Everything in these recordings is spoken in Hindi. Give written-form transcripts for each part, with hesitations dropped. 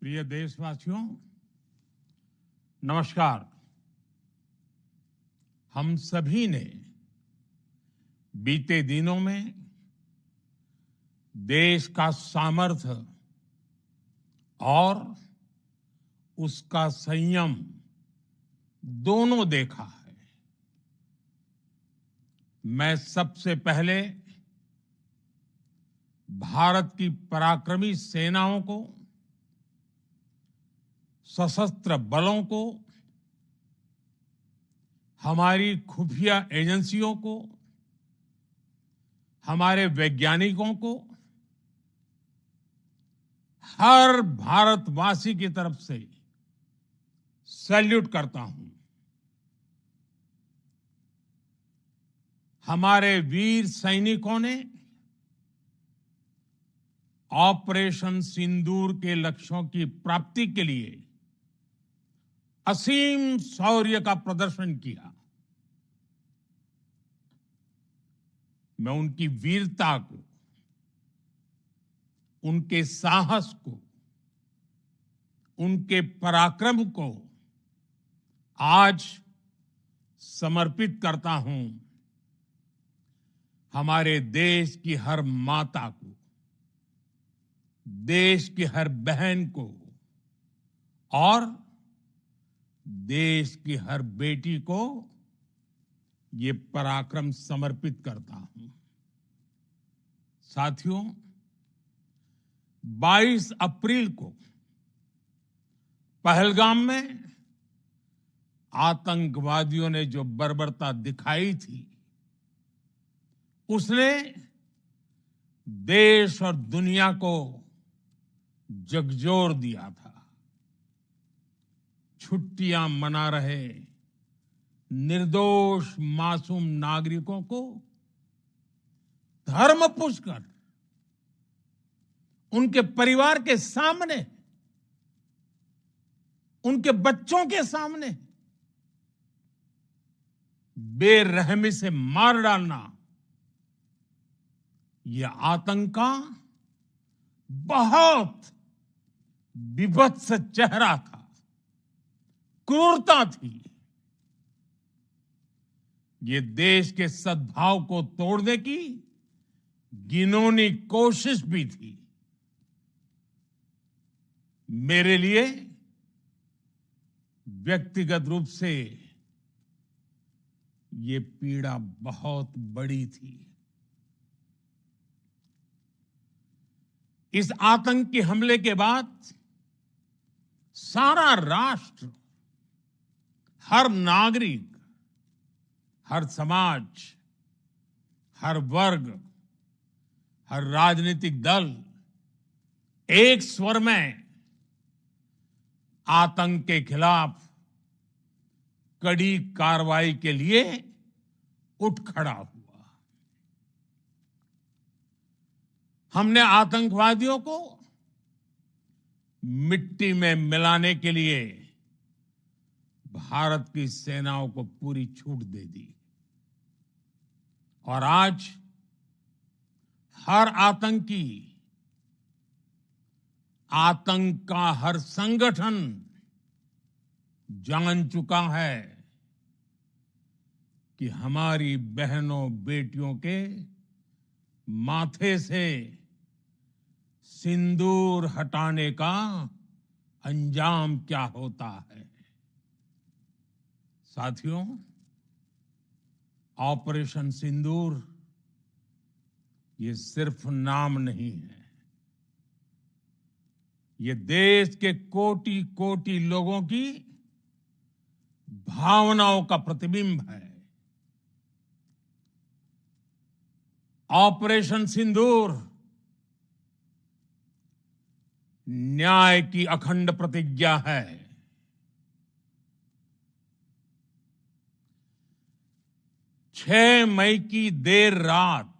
प्रिय देशवासियों, नमस्कार। हम सभी ने बीते दिनों में देश का सामर्थ्य और उसका संयम दोनों देखा है। मैं सबसे पहले भारत की पराक्रमी सेनाओं को, सशस्त्र बलों को, हमारी खुफिया एजेंसियों को, हमारे वैज्ञानिकों को, हर भारतवासी की तरफ से सैल्यूट करता हूं। हमारे वीर सैनिकों ने ऑपरेशन सिंदूर के लक्ष्यों की प्राप्ति के लिए असीम शौर्य का प्रदर्शन किया। मैं उनकी वीरता को, उनके साहस को, उनके पराक्रम को आज समर्पित करता हूं हमारे देश की हर माता को, देश की हर बहन को और देश की हर बेटी को ये पराक्रम समर्पित करता हूं। साथियों, 22 अप्रैल को पहलगाम में आतंकवादियों ने जो बर्बरता दिखाई थी, उसने देश और दुनिया को झकझोर दिया था। छुट्टियां मना रहे निर्दोष मासूम नागरिकों को धर्म पूछकर उनके परिवार के सामने, उनके बच्चों के सामने बेरहमी से मार डालना, यह आतंक का बहुत विभत्स चेहरा था, क्रूरता थी। ये देश के सद्भाव को तोड़ने की घिनौनी कोशिश भी थी। मेरे लिए व्यक्तिगत रूप से ये पीड़ा बहुत बड़ी थी। इस आतंकी हमले के बाद सारा राष्ट्र, हर नागरिक, हर समाज, हर वर्ग, हर राजनीतिक दल एक स्वर में आतंक के खिलाफ कड़ी कार्रवाई के लिए उठ खड़ा हुआ। हमने आतंकवादियों को मिट्टी में मिलाने के लिए भारत की सेनाओं को पूरी छूट दे दी और आज हर आतंकी, आतंक का हर संगठन जान चुका है कि हमारी बहनों बेटियों के माथे से सिंदूर हटाने का अंजाम क्या होता है। साथियों, ऑपरेशन सिंदूर ये सिर्फ नाम नहीं है, ये देश के कोटि कोटि लोगों की भावनाओं का प्रतिबिंब है। ऑपरेशन सिंदूर न्याय की अखंड प्रतिज्ञा है। 6 मई की देर रात,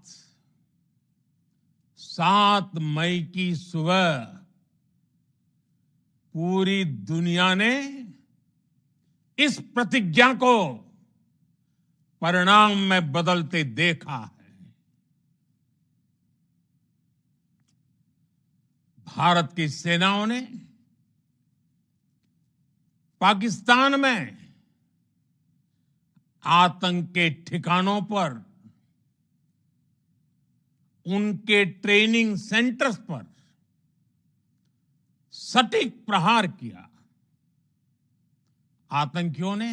7 मई की सुबह पूरी दुनिया ने इस प्रतिज्ञा को परिणाम में बदलते देखा है। भारत की सेनाओं ने पाकिस्तान में आतंक के ठिकानों पर, उनके ट्रेनिंग सेंटर्स पर सटीक प्रहार किया। आतंकियों ने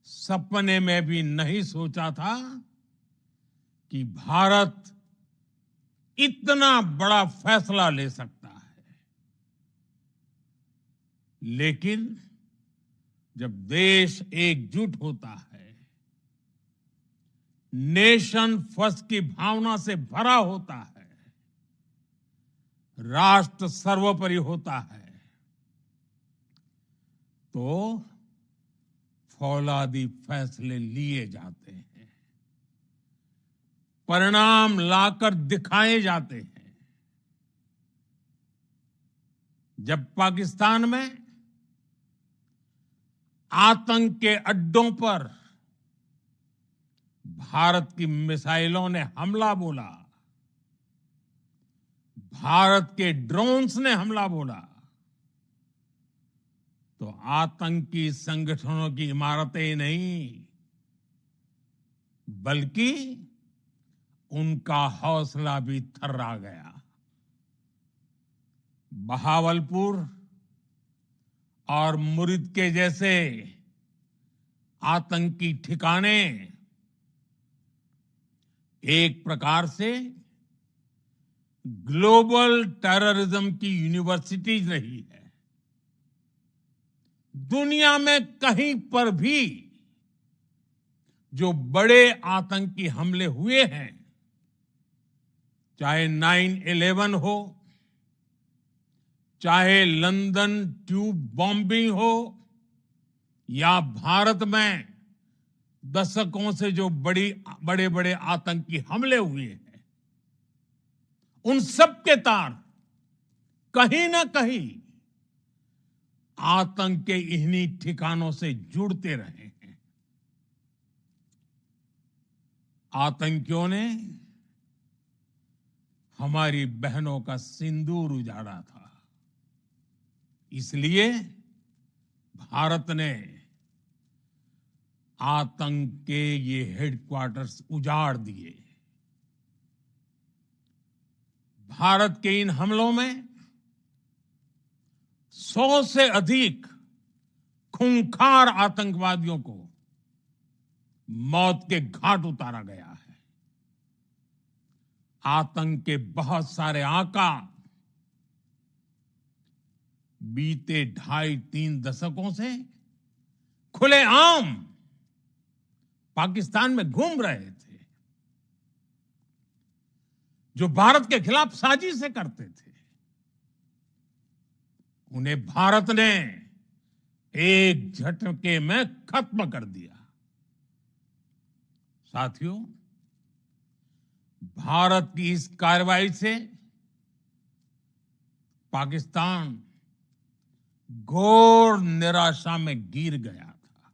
सपने में भी नहीं सोचा था कि भारत इतना बड़ा फैसला ले सकता है। लेकिन जब देश एकजुट होता है, नेशन फर्स्ट की भावना से भरा होता है, राष्ट्र सर्वोपरि होता है, तो फौलादी फैसले लिए जाते हैं, परिणाम लाकर दिखाए जाते हैं। जब पाकिस्तान में आतंक के अड्डों पर भारत की मिसाइलों ने हमला बोला, भारत के ड्रोन्स ने हमला बोला, तो आतंकी संगठनों की इमारतें नहीं, बल्कि उनका हौसला भी थर्रा गया। बहावलपुर और मुरिद के जैसे आतंकी ठिकाने एक प्रकार से ग्लोबल टेररिज्म की यूनिवर्सिटीज रही है। दुनिया में कहीं पर भी जो बड़े आतंकी हमले हुए हैं, चाहे 9/11 हो, चाहे लंदन ट्यूब बॉम्बिंग हो, या भारत में दशकों से जो बड़े बड़े आतंकी हमले हुए हैं, उन सब के तार कहीं ना कहीं आतंक के इन्हीं ठिकानों से जुड़ते रहे हैं। आतंकियों ने हमारी बहनों का सिंदूर उजाड़ा था, इसलिए भारत ने आतंक के ये हेडक्वार्टर्स उजाड़ दिए। भारत के इन हमलों में 100 से अधिक खूंखार आतंकवादियों को मौत के घाट उतारा गया है। आतंक के बहुत सारे आका बीते 2.5-3 दशकों से खुलेआम पाकिस्तान में घूम रहे थे, जो भारत के खिलाफ साजिशें करते थे। उन्हें भारत ने एक झटके में खत्म कर दिया। साथियों, भारत की इस कार्रवाई से पाकिस्तान घोर निराशा में गिर गया था,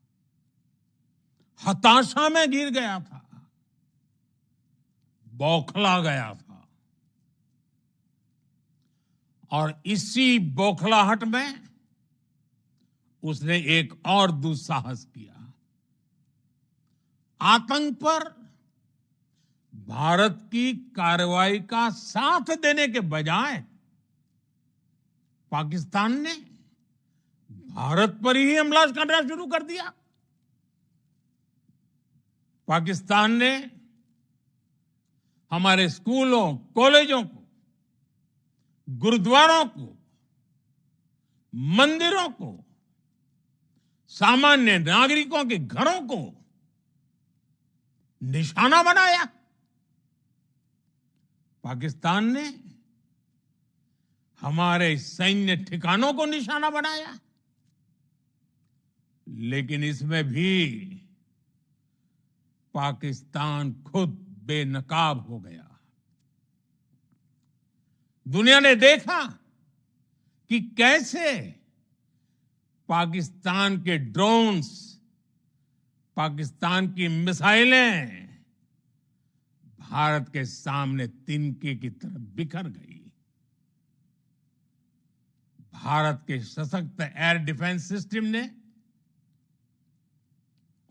हताशा में गिर गया था, बौखला गया था। और इसी बौखलाहट में उसने एक और दुस्साहस किया। आतंक पर भारत की कार्रवाई का साथ देने के बजाय पाकिस्तान ने भारत पर ही हमला करना शुरू कर दिया। पाकिस्तान ने हमारे स्कूलों, कॉलेजों को, गुरुद्वारों को, मंदिरों को, सामान्य नागरिकों के घरों को निशाना बनाया। पाकिस्तान ने हमारे सैन्य ठिकानों को निशाना बनाया। लेकिन इसमें भी पाकिस्तान खुद बेनकाब हो गया। दुनिया ने देखा कि कैसे पाकिस्तान के ड्रोन्स, पाकिस्तान की मिसाइलें भारत के सामने तिनके की तरह बिखर गई। भारत के सशक्त एयर डिफेंस सिस्टम ने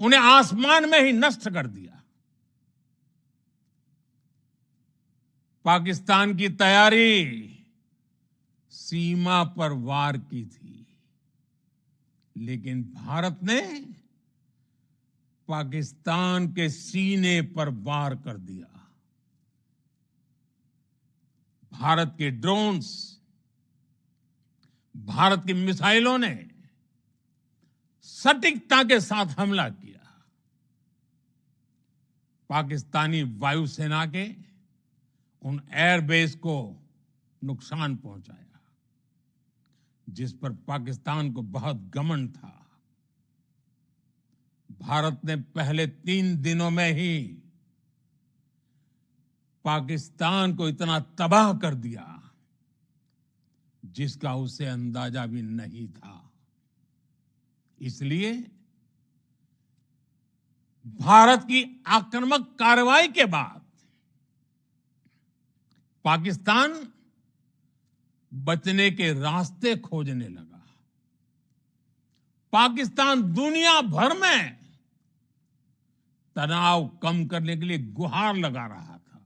उन्हें आसमान में ही नष्ट कर दिया। पाकिस्तान की तैयारी सीमा पर वार की थी, लेकिन भारत ने पाकिस्तान के सीने पर वार कर दिया। भारत के ड्रोन्स, भारत की मिसाइलों ने सटीकता के साथ हमला किया। पाकिस्तानी वायुसेना के उन एयरबेस को नुकसान पहुंचाया, जिस पर पाकिस्तान को बहुत घमंड था। भारत ने पहले 3 दिनों में ही पाकिस्तान को इतना तबाह कर दिया जिसका उसे अंदाजा भी नहीं था। इसलिए भारत की आक्रामक कार्रवाई के बाद पाकिस्तान बचने के रास्ते खोजने लगा। पाकिस्तान दुनिया भर में तनाव कम करने के लिए गुहार लगा रहा था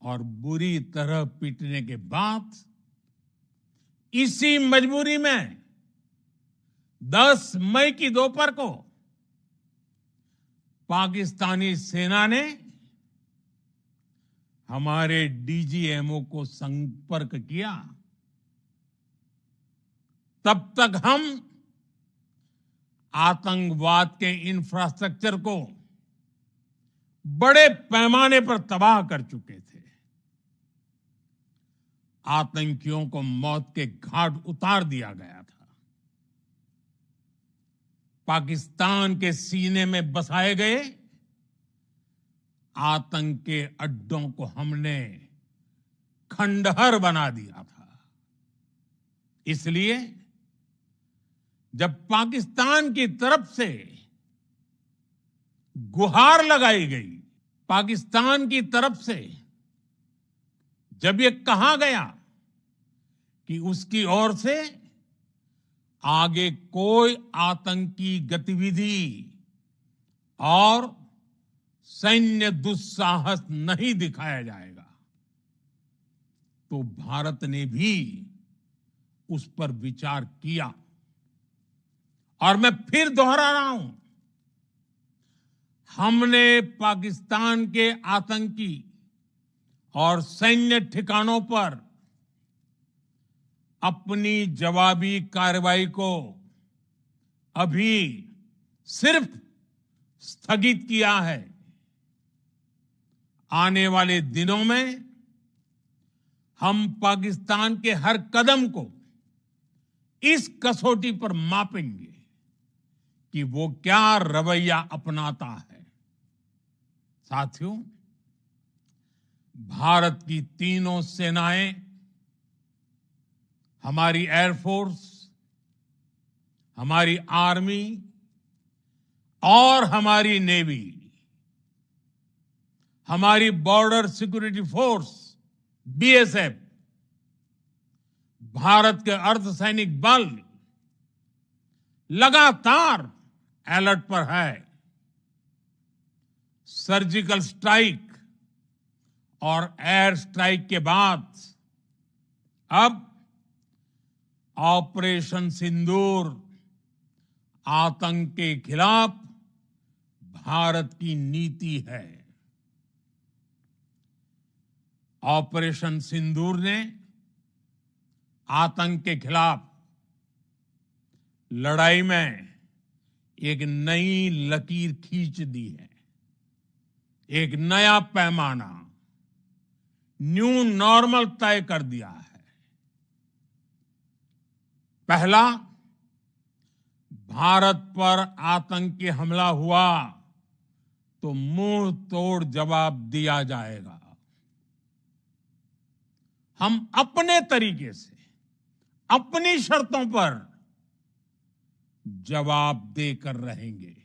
और बुरी तरह पीटने के बाद इसी मजबूरी में 10 मई की दोपहर को पाकिस्तानी सेना ने हमारे डीजीएमओ को संपर्क किया। तब तक हम आतंकवाद के इंफ्रास्ट्रक्चर को बड़े पैमाने पर तबाह कर चुके थे। आतंकियों को मौत के घाट उतार दिया गया था। पाकिस्तान के सीने में बसाए गए आतंक के अड्डों को हमने खंडहर बना दिया था। इसलिए जब पाकिस्तान की तरफ से गुहार लगाई गई, पाकिस्तान की तरफ से जब ये कहा गया कि उसकी ओर से आगे कोई आतंकी गतिविधि और सैन्य दुस्साहस नहीं दिखाया जाएगा, तो भारत ने भी उस पर विचार किया। और मैं फिर दोहरा रहा हूं, हमने पाकिस्तान के आतंकी और सैन्य ठिकानों पर अपनी जवाबी कार्रवाई को अभी सिर्फ स्थगित किया है। आने वाले दिनों में हम पाकिस्तान के हर कदम को इस कसौटी पर मापेंगे कि वो क्या रवैया अपनाता है। साथियों, भारत की तीनों सेनाएं, हमारी एयरफोर्स, हमारी आर्मी और हमारी नेवी, हमारी border security force BSF, Bharat के अर्धसैनिक बल लगातार अलर्ट पर है। सर्जिकल स्ट्राइक और एयर स्ट्राइक के बाद अब ऑपरेशन सिंदूर आतंक के खिलाफ भारत की नीति है। ऑपरेशन सिंदूर ने आतंक के खिलाफ लड़ाई में एक नई लकीर खींच दी है। एक नया पैमाना, न्यू नॉर्मल तय कर दिया है। पहला, भारत पर आतंकी हमला हुआ तो मुंह तोड़ जवाब दिया जाएगा। हम अपने तरीके से, अपनी शर्तों पर जवाब देकर रहेंगे।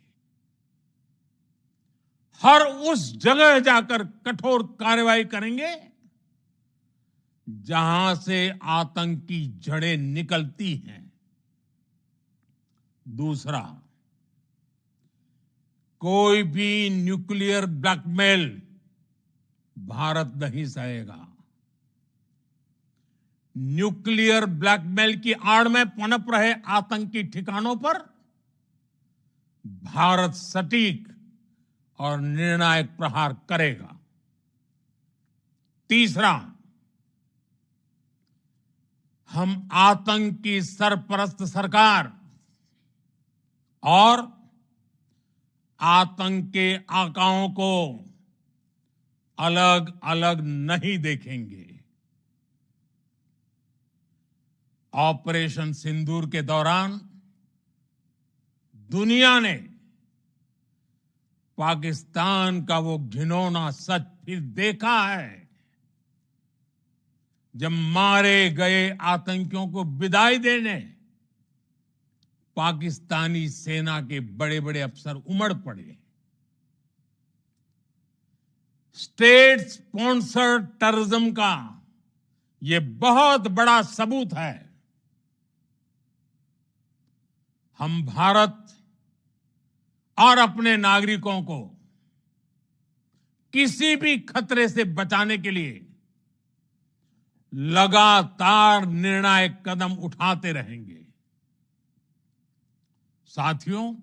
हर उस जगह जाकर कठोर कार्रवाई करेंगे जहां से आतंक की जड़ें निकलती हैं। दूसरा, कोई भी न्यूक्लियर ब्लैकमेल भारत नहीं सहेगा। न्यूक्लियर ब्लैकमेल की आड़ में पनप रहे आतंकी ठिकानों पर भारत सटीक और निर्णायक प्रहार करेगा। तीसरा, हम आतंक की सरपरस्त सरकार और आतंक के आकाओं को अलग अलग नहीं देखेंगे। ऑपरेशन सिंदूर के दौरान दुनिया ने पाकिस्तान का वो घिनौना सच फिर देखा है, जब मारे गए आतंकियों को विदाई देने पाकिस्तानी सेना के बड़े बड़े अफसर उमड़ पड़े। स्टेट स्पॉन्सर्ड टेररिज्म का ये बहुत बड़ा सबूत है। हम भारत और अपने नागरिकों को किसी भी खतरे से बचाने के लिए लगातार निर्णायक कदम उठाते रहेंगे। साथियों,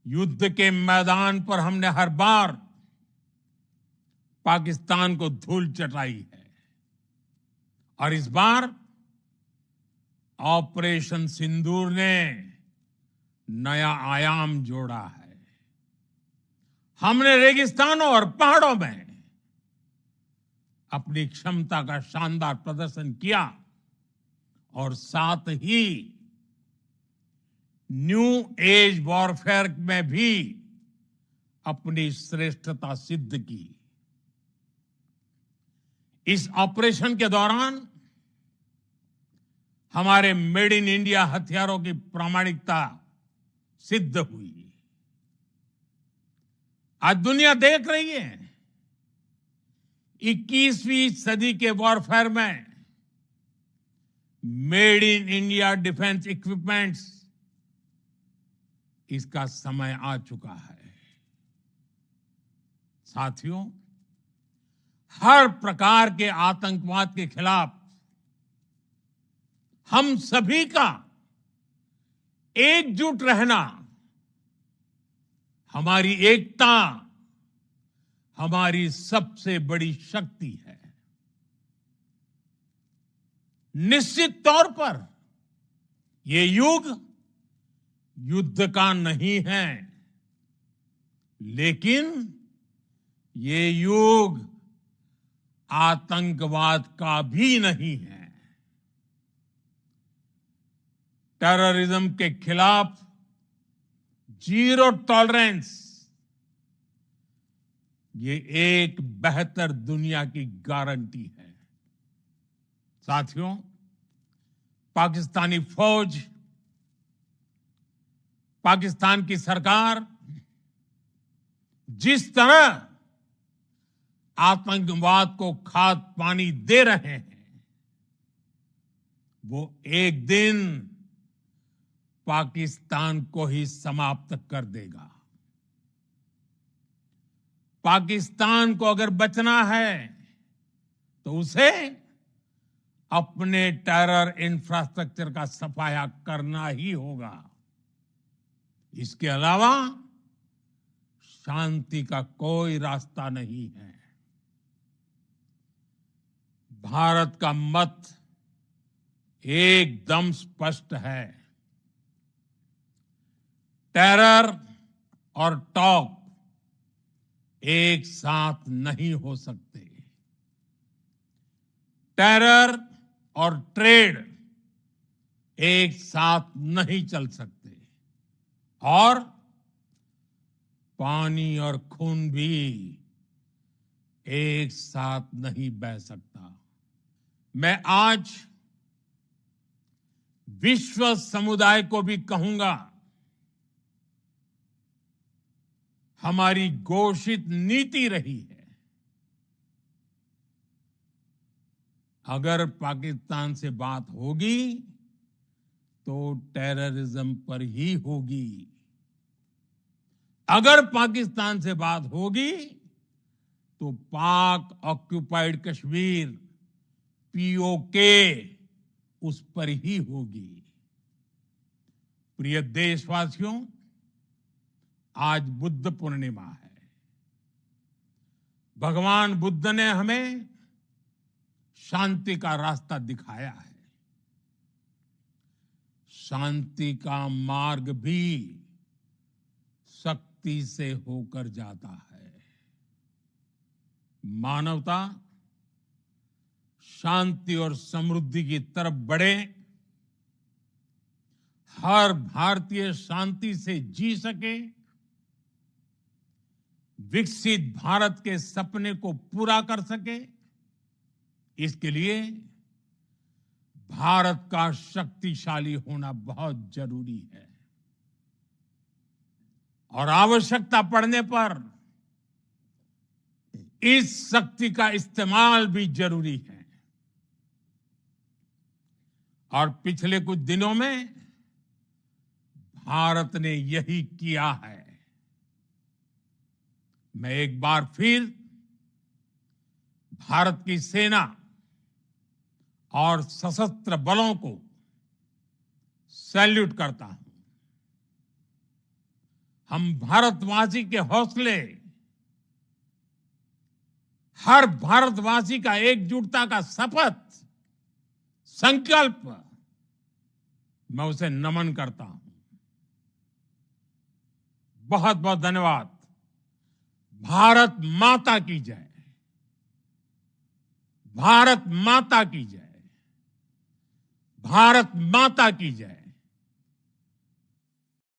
युद्ध के मैदान पर हमने हर बार पाकिस्तान को धूल चटाई है और इस बार ऑपरेशन सिंदूर ने नया आयाम जोड़ा है। हमने रेगिस्तानों और पहाड़ों में अपनी क्षमता का शानदार प्रदर्शन किया और साथ ही न्यू एज वॉरफेयर में भी अपनी श्रेष्ठता सिद्ध की। इस ऑपरेशन के दौरान हमारे मेड इन इंडिया हथियारों की प्रामाणिकता सिद्ध हुई। आज दुनिया देख रही है 21वीं सदी के वॉरफेयर में made in India defence equipments, इसका समय आ चुका है। साथियों, हर प्रकार के आतंकवाद के खिलाफ हम सभी का एकजुट रहना, हमारी एकता हमारी सबसे बड़ी शक्ति है। निश्चित तौर पर ये युग युद्ध का नहीं है, लेकिन ये युग आतंकवाद का भी नहीं है। टेररिज्म के खिलाफ जीरो टॉलरेंस, ये एक बेहतर दुनिया की गारंटी है। साथियों, पाकिस्तानी फौज, पाकिस्तान की सरकार जिस तरह आतंकवाद को खाद पानी दे रहे हैं, वो एक दिन पाकिस्तान को ही समाप्त कर देगा। पाकिस्तान को अगर बचना है तो उसे अपने टेरर इंफ्रास्ट्रक्चर का सफाया करना ही होगा। इसके अलावा शांति का कोई रास्ता नहीं है। भारत का मत एकदम स्पष्ट है। टेरर और टॉक एक साथ नहीं हो सकते। टेरर और ट्रेड एक साथ नहीं चल सकते और पानी और खून भी एक साथ नहीं बह सकता। मैं आज विश्व समुदाय को भी कहूंगा, हमारी घोषित नीति रही है अगर पाकिस्तान से बात होगी तो टेररिज्म पर ही होगी। अगर पाकिस्तान से बात होगी तो पाक ऑक्युपाइड कश्मीर पीओके उस पर ही होगी। प्रिय देशवासियों, आज बुद्ध पूर्णिमा है। भगवान बुद्ध ने हमें शांति का रास्ता दिखाया है। शांति का मार्ग भी शक्ति से होकर जाता है। मानवता शांति और समृद्धि की तरफ बढ़े, हर भारतीय शांति से जी सके, विकसित भारत के सपने को पूरा कर सके, इसके लिए भारत का शक्तिशाली होना बहुत जरूरी है। और आवश्यकता पड़ने पर इस शक्ति का इस्तेमाल भी जरूरी है। और पिछले कुछ दिनों में भारत ने यही किया है। मैं एक बार फिर भारत की सेना और सशस्त्र बलों को सैल्यूट करता हूं। हम भारतवासी के हौसले, हर भारतवासी का एकजुटता का शपथ, संकल्प, मैं उसे नमन करता हूं। बहुत बहुत धन्यवाद। भारत माता की जय। भारत माता की जय। भारत माता की जय।